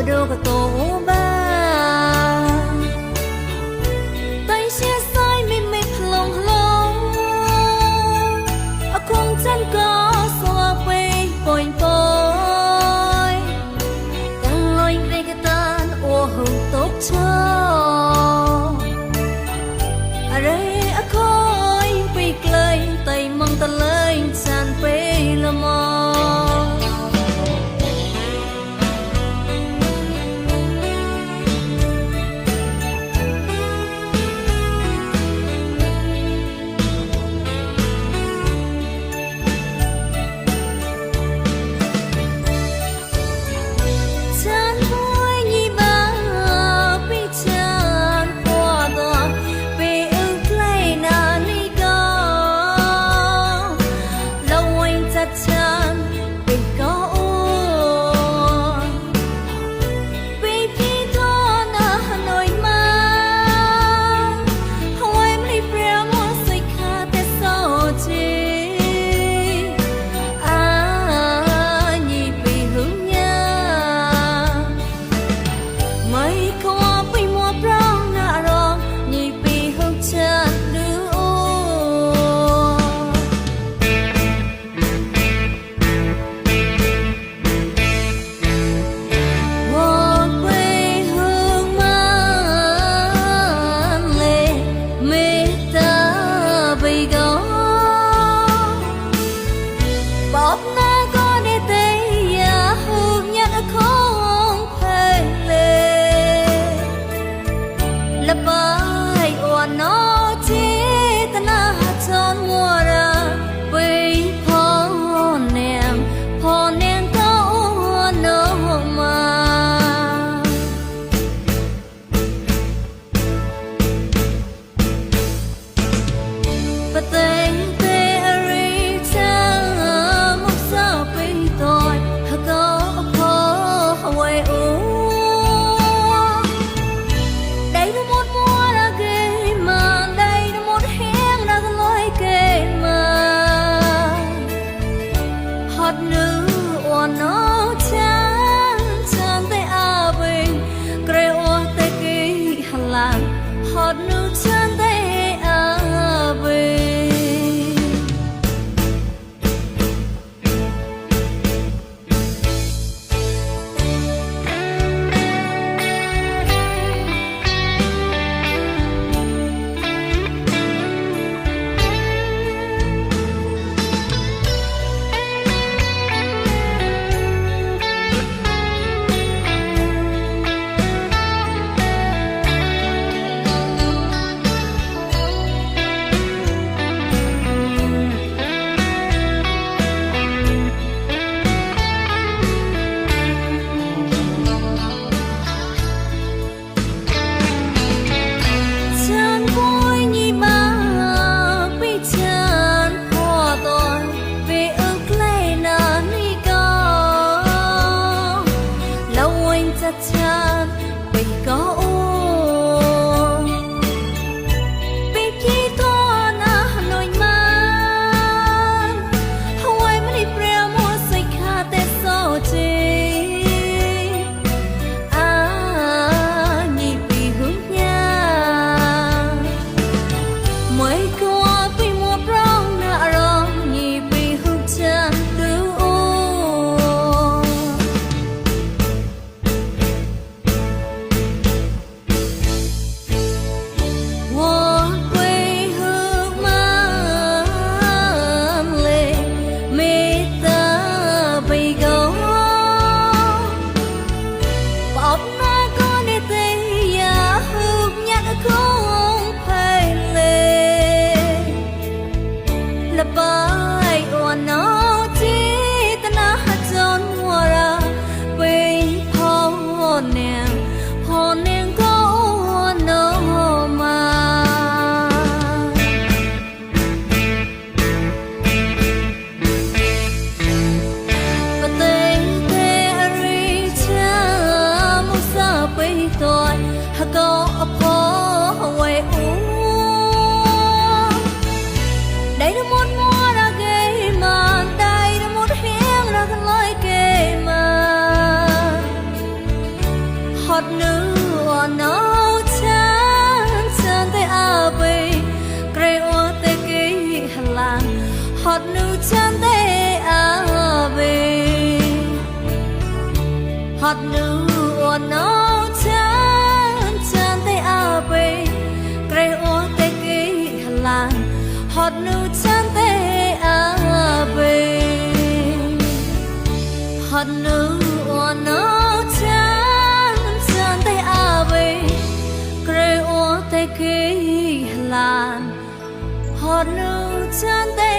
đâu có tổ ba tay xe sai mình lòng lòng ở không chân có xóa quê bồi bồi đang lôi về cái tan ô hồng tốt cho ở đây ở khói bị cười tay mong ta lên sàn về là mò hot nu o no chan chan te abe gre o te ki halan hot nu chan te abe hot nu o no chan chan te abe gre o te ki halan hot nu chan te